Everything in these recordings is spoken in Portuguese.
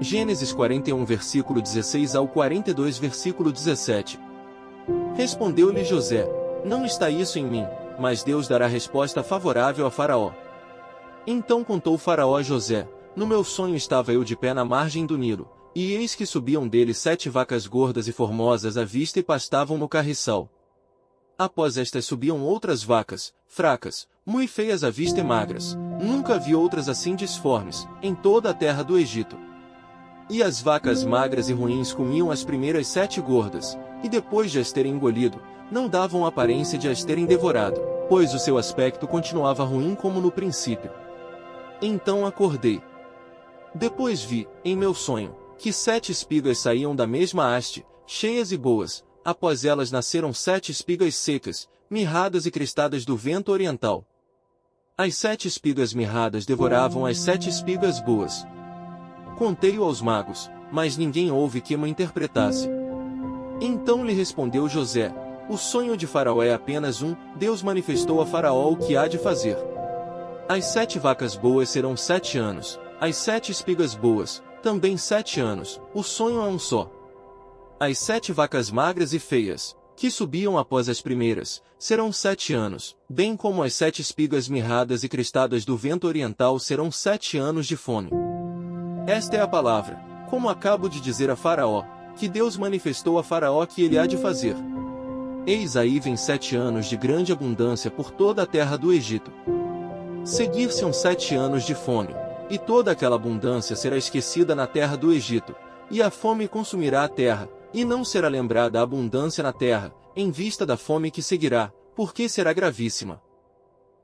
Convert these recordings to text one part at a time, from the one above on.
Gênesis 41 versículo 16 ao 42 versículo 17. Respondeu-lhe José: Não está isso em mim, mas Deus dará resposta favorável a Faraó. Então contou Faraó a José: No meu sonho estava eu de pé na margem do Nilo, e eis que subiam dele 7 vacas gordas e formosas à vista e pastavam no carriçal. Após estas subiam outras vacas, fracas, muito feias à vista e magras, nunca vi outras assim disformes, em toda a terra do Egito. E as vacas magras e ruins comiam as primeiras 7 gordas, e depois de as terem engolido, não davam aparência de as terem devorado, pois o seu aspecto continuava ruim como no princípio. Então acordei. Depois vi, em meu sonho, que 7 espigas saíam da mesma haste, cheias e boas. Após elas nasceram 7 espigas secas, mirradas e crestadas do vento oriental. As 7 espigas mirradas devoravam as 7 espigas boas. Contei-o aos magos, mas ninguém houve que me interpretasse. Então lhe respondeu José: O sonho de Faraó é apenas um, Deus manifestou a Faraó o que há de fazer. As 7 vacas boas serão 7 anos, as 7 espigas boas, também 7 anos, o sonho é um só. As 7 vacas magras e feias, que subiam após as primeiras, serão 7 anos, bem como as 7 espigas mirradas e crestadas do vento oriental serão 7 anos de fome. Esta é a palavra, como acabo de dizer a Faraó, que Deus manifestou a Faraó que ele há de fazer. Eis aí vem 7 anos de grande abundância por toda a terra do Egito. Seguir-se-ão 7 anos de fome, e toda aquela abundância será esquecida na terra do Egito, e a fome consumirá a terra, e não será lembrada a abundância na terra, em vista da fome que seguirá, porque será gravíssima.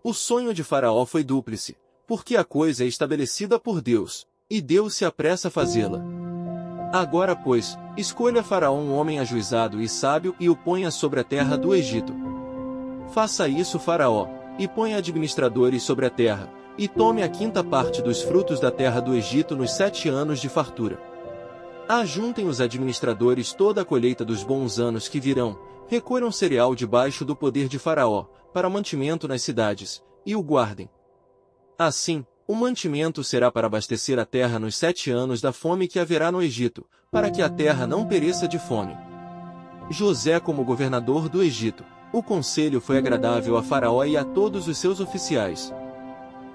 O sonho de Faraó foi dúplice, porque a coisa é estabelecida por Deus, e Deus se apressa a fazê-la. Agora, pois, escolha Faraó um homem ajuizado e sábio e o ponha sobre a terra do Egito. Faça isso Faraó, e ponha administradores sobre a terra, e tome a 5ª parte dos frutos da terra do Egito nos 7 anos de fartura. Ajuntem os administradores toda a colheita dos bons anos que virão, recolham cereal debaixo do poder de Faraó, para mantimento nas cidades, e o guardem. Assim, o mantimento será para abastecer a terra nos 7 anos da fome que haverá no Egito, para que a terra não pereça de fome. José como governador do Egito, o conselho foi agradável a Faraó e a todos os seus oficiais.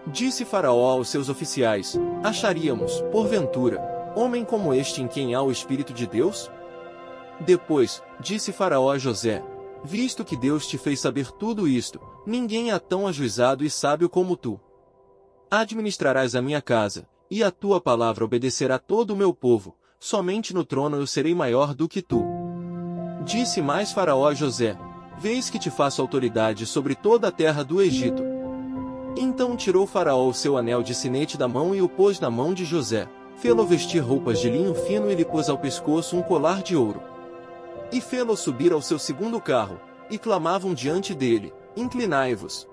Disse Faraó aos seus oficiais: Acharíamos, porventura, homem como este em quem há o Espírito de Deus? Depois, disse Faraó a José: Visto que Deus te fez saber tudo isto, ninguém há tão ajuizado e sábio como tu. Administrarás a minha casa, e a tua palavra obedecerá todo o meu povo, somente no trono eu serei maior do que tu. Disse mais Faraó a José: Vês que te faço autoridade sobre toda a terra do Egito. Então tirou Faraó o seu anel de sinete da mão e o pôs na mão de José, fê-lo vestir roupas de linho fino e lhe pôs ao pescoço um colar de ouro. E fê-lo subir ao seu 2º carro, e clamavam diante dele: Inclinai-vos.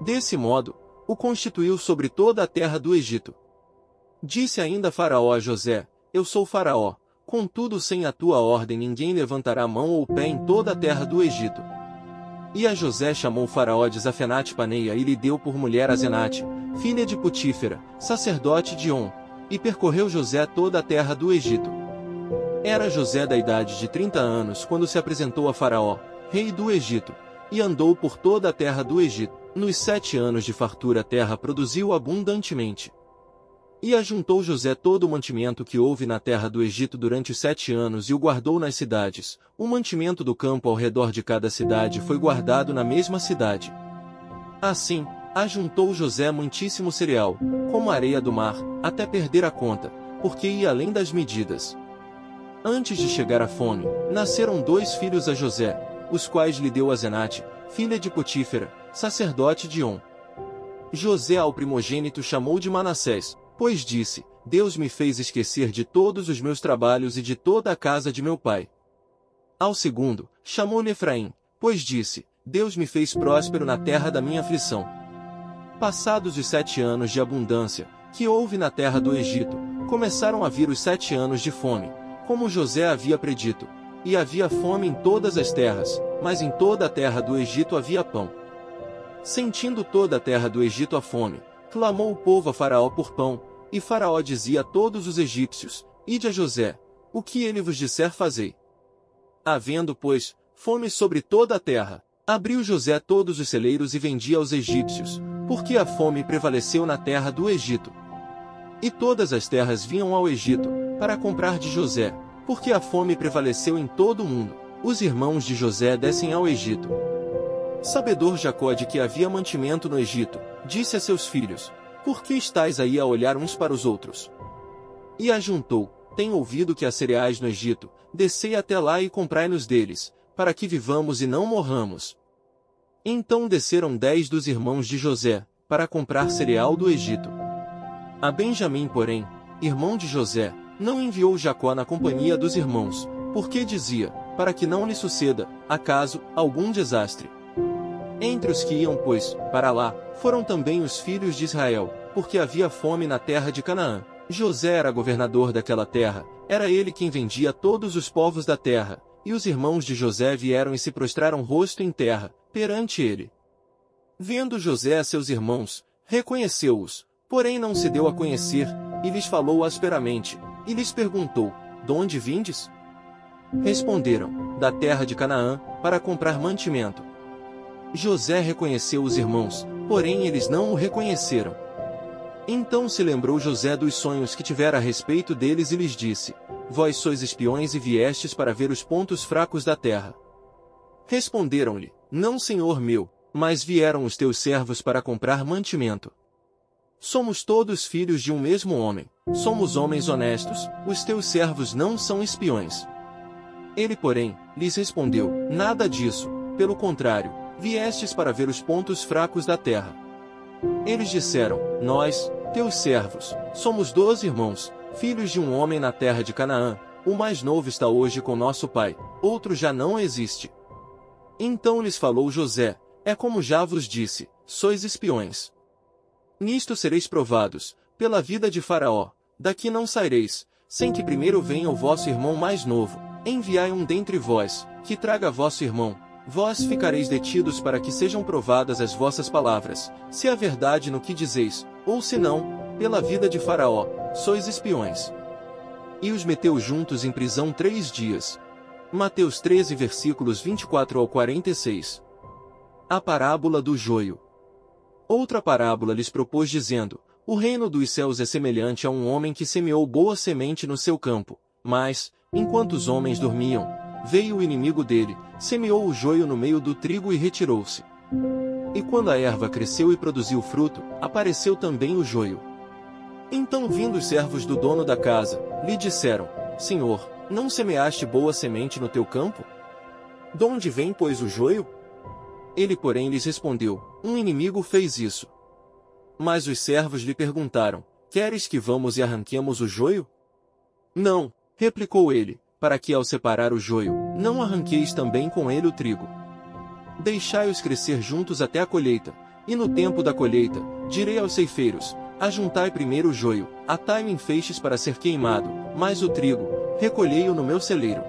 Desse modo, o constituiu sobre toda a terra do Egito. Disse ainda Faraó a José: Eu sou Faraó, contudo sem a tua ordem ninguém levantará mão ou pé em toda a terra do Egito. E a José chamou Faraó de Zafenate-Paneia e lhe deu por mulher Azenate, filha de Potífera, sacerdote de On, e percorreu José toda a terra do Egito. Era José da idade de 30 anos quando se apresentou a Faraó, rei do Egito, e andou por toda a terra do Egito. Nos 7 anos de fartura a terra produziu abundantemente. E ajuntou José todo o mantimento que houve na terra do Egito durante os 7 anos e o guardou nas cidades. O mantimento do campo ao redor de cada cidade foi guardado na mesma cidade. Assim, ajuntou José muitíssimo cereal, como a areia do mar, até perder a conta, porque ia além das medidas. Antes de chegar a fome, nasceram 2 filhos a José, os quais lhe deu Azenate, filha de Potífera, sacerdote de On. José ao primogênito chamou de Manassés, pois disse: Deus me fez esquecer de todos os meus trabalhos e de toda a casa de meu pai. Ao segundo, chamou-lhe Efraim, pois disse: Deus me fez próspero na terra da minha aflição. Passados os 7 anos de abundância, que houve na terra do Egito, começaram a vir os 7 anos de fome, como José havia predito, e havia fome em todas as terras, mas em toda a terra do Egito havia pão. Sentindo toda a terra do Egito a fome, clamou o povo a Faraó por pão, E Faraó dizia a todos os egípcios: Ide a José, o que ele vos disser fazei. Havendo, pois, fome sobre toda a terra, abriu José todos os celeiros e vendia aos egípcios, porque a fome prevaleceu na terra do Egito. E todas as terras vinham ao Egito, para comprar de José, porque a fome prevaleceu em todo o mundo. Os irmãos de José descem ao Egito. Sabedor Jacó de que havia mantimento no Egito, disse a seus filhos: Por que estáis aí a olhar uns para os outros? E ajuntou: Tenho ouvido que há cereais no Egito, descei até lá e comprai-nos deles, para que vivamos e não morramos. Então desceram 10 dos irmãos de José, para comprar cereal do Egito. A Benjamim, porém, irmão de José, não enviou Jacó na companhia dos irmãos, porque dizia: Para que não lhe suceda, acaso, algum desastre. Entre os que iam, pois, para lá, foram também os filhos de Israel, porque havia fome na terra de Canaã. José era governador daquela terra, era ele quem vendia todos os povos da terra, e os irmãos de José vieram e se prostraram rosto em terra, perante ele. Vendo José a seus irmãos, reconheceu-os, porém não se deu a conhecer, e lhes falou asperamente, e lhes perguntou: De onde vindes? Responderam: Da terra de Canaã, para comprar mantimento. José reconheceu os irmãos, porém eles não o reconheceram. Então se lembrou José dos sonhos que tivera a respeito deles e lhes disse: Vós sois espiões e viestes para ver os pontos fracos da terra. Responderam-lhe: Não, senhor meu, mas vieram os teus servos para comprar mantimento. Somos todos filhos de um mesmo homem, somos homens honestos, os teus servos não são espiões. Ele, porém, lhes respondeu: Nada disso, pelo contrário, viestes para ver os pontos fracos da terra. Eles disseram: Nós, teus servos, somos 12 irmãos, filhos de um homem na terra de Canaã, o mais novo está hoje com nosso pai, outro já não existe. Então lhes falou José: É como já vos disse, sois espiões. Nisto sereis provados, pela vida de Faraó, daqui não saireis, sem que primeiro venha o vosso irmão mais novo, enviai um dentre vós, que traga vosso irmão. Vós ficareis detidos para que sejam provadas as vossas palavras, se há verdade no que dizeis, ou se não, pela vida de Faraó, sois espiões. E os meteu juntos em prisão 3 dias. Mateus 13 versículos 24 ao 46. A parábola do joio. Outra parábola lhes propôs dizendo: O reino dos céus é semelhante a um homem que semeou boa semente no seu campo, mas, enquanto os homens dormiam, veio o inimigo dele, semeou o joio no meio do trigo e retirou-se. E quando a erva cresceu e produziu fruto, apareceu também o joio. Então vindo os servos do dono da casa, lhe disseram: Senhor, não semeaste boa semente no teu campo? De onde vem, pois, o joio? Ele, porém, lhes respondeu: Um inimigo fez isso. Mas os servos lhe perguntaram: Queres que vamos e arranquemos o joio? Não, replicou ele, para que ao separar o joio, não arranqueis também com ele o trigo. Deixai-os crescer juntos até a colheita, e no tempo da colheita, direi aos ceifeiros: Ajuntai primeiro o joio, atai-o em feixes para ser queimado, mas o trigo, recolhei-o no meu celeiro.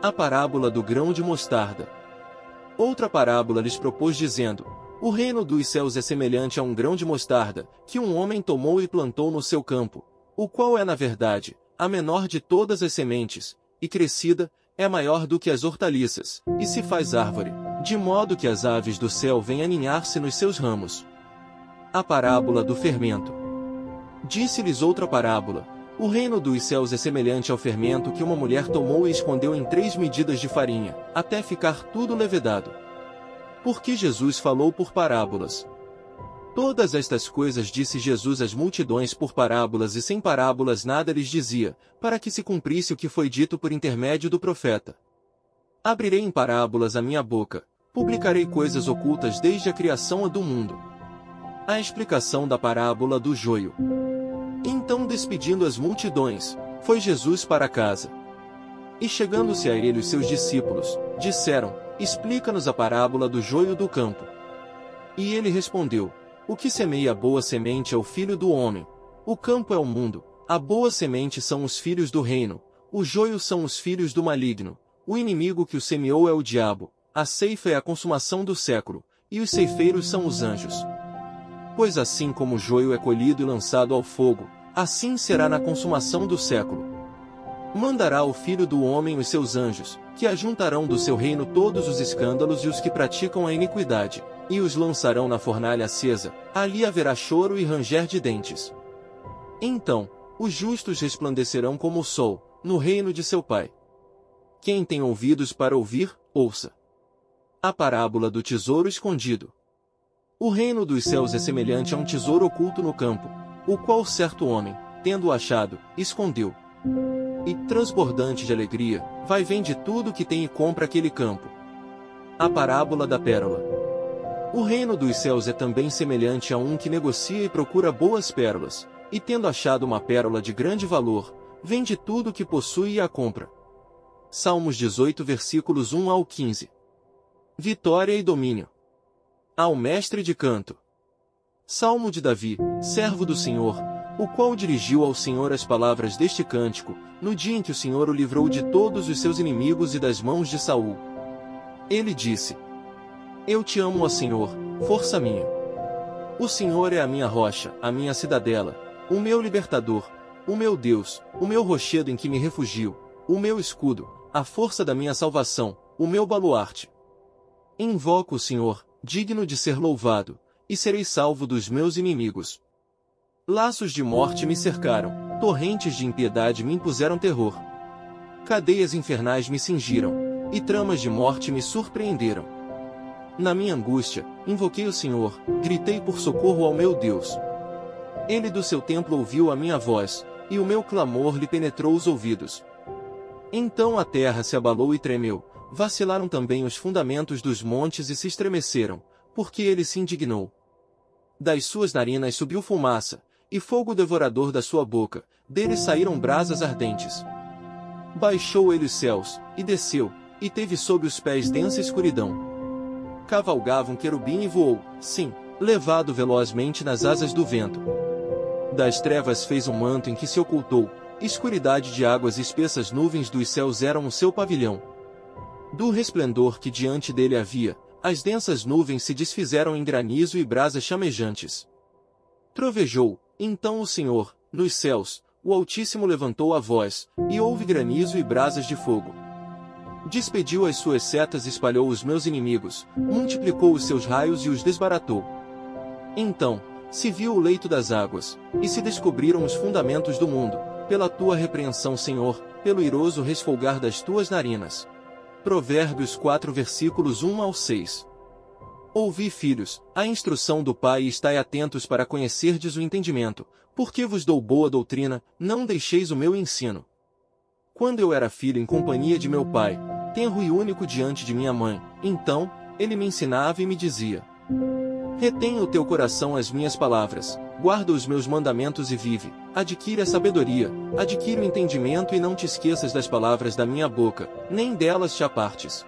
A parábola do grão de mostarda. Outra parábola lhes propôs dizendo: O reino dos céus é semelhante a um grão de mostarda, que um homem tomou e plantou no seu campo, o qual é na verdade a menor de todas as sementes, e crescida, é maior do que as hortaliças, e se faz árvore, de modo que as aves do céu vêm aninhar-se nos seus ramos. A parábola do fermento. Disse-lhes outra parábola: O reino dos céus é semelhante ao fermento que uma mulher tomou e escondeu em 3 medidas de farinha, até ficar tudo levedado. Porque Jesus falou por parábolas. Todas estas coisas disse Jesus às multidões por parábolas, e sem parábolas nada lhes dizia, para que se cumprisse o que foi dito por intermédio do profeta. Abrirei em parábolas a minha boca, publicarei coisas ocultas desde a criação do mundo. A explicação da parábola do joio. Então, despedindo as multidões, foi Jesus para casa. E chegando-se a ele os seus discípulos, disseram: Explica-nos a parábola do joio do campo. E ele respondeu: O que semeia a boa semente é o Filho do homem. O campo é o mundo, a boa semente são os filhos do reino, o joio são os filhos do maligno, o inimigo que o semeou é o diabo, a ceifa é a consumação do século, e os ceifeiros são os anjos. Pois assim como o joio é colhido e lançado ao fogo, assim será na consumação do século. Mandará o Filho do Homem os seus anjos, que ajuntarão do seu reino todos os escândalos e os que praticam a iniquidade, e os lançarão na fornalha acesa, ali haverá choro e ranger de dentes. Então, os justos resplandecerão como o sol, no reino de seu Pai. Quem tem ouvidos para ouvir, ouça. A parábola do tesouro escondido. O reino dos céus é semelhante a um tesouro oculto no campo, o qual certo homem, tendo-o achado, escondeu. E, transbordante de alegria, vai e vende tudo o que tem e compra aquele campo. A parábola da pérola. O reino dos céus é também semelhante a um que negocia e procura boas pérolas, e tendo achado uma pérola de grande valor, vende tudo o que possui e a compra. Salmos 18 versículos 1 ao 15. Vitória e domínio. Ao mestre de canto. Salmo de Davi, servo do Senhor, o qual dirigiu ao Senhor as palavras deste cântico, no dia em que o Senhor o livrou de todos os seus inimigos e das mãos de Saul. Ele disse: Eu te amo, ó Senhor, força minha. O Senhor é a minha rocha, a minha cidadela, o meu libertador, o meu Deus, o meu rochedo em que me refugio, o meu escudo, a força da minha salvação, o meu baluarte. Invoco o Senhor, digno de ser louvado, e serei salvo dos meus inimigos. Laços de morte me cercaram, torrentes de impiedade me impuseram terror. Cadeias infernais me cingiram, e tramas de morte me surpreenderam. Na minha angústia, invoquei o Senhor, gritei por socorro ao meu Deus. Ele do seu templo ouviu a minha voz, e o meu clamor lhe penetrou os ouvidos. Então a terra se abalou e tremeu, vacilaram também os fundamentos dos montes e se estremeceram, porque ele se indignou. Das suas narinas subiu fumaça, e fogo devorador da sua boca, dele saíram brasas ardentes. Baixou ele os céus, e desceu, e teve sob os pés densa escuridão. Cavalgava um querubim e voou, sim, levado velozmente nas asas do vento. Das trevas fez um manto em que se ocultou, escuridade de águas e espessas nuvens dos céus eram o seu pavilhão. Do resplendor que diante dele havia, as densas nuvens se desfizeram em granizo e brasas chamejantes. Trovejou, então o Senhor, nos céus, o Altíssimo levantou a voz, e houve granizo e brasas de fogo. Despediu as suas setas e espalhou os meus inimigos, multiplicou os seus raios e os desbaratou. Então, se viu o leito das águas, e se descobriram os fundamentos do mundo, pela tua repreensão, Senhor, pelo iroso resfolgar das tuas narinas. Provérbios 4 versículos 1 ao 6. Ouvi, filhos, a instrução do Pai e estai atentos para conhecerdes o entendimento, porque vos dou boa doutrina, não deixeis o meu ensino. Quando eu era filho em companhia de meu pai, tenro e único diante de minha mãe, então, ele me ensinava e me dizia: Retém o teu coração as minhas palavras, guarda os meus mandamentos e vive, adquire a sabedoria, adquire o entendimento e não te esqueças das palavras da minha boca, nem delas te apartes.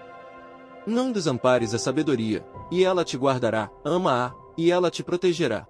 Não desampares a sabedoria, e ela te guardará, ama-a, e ela te protegerá.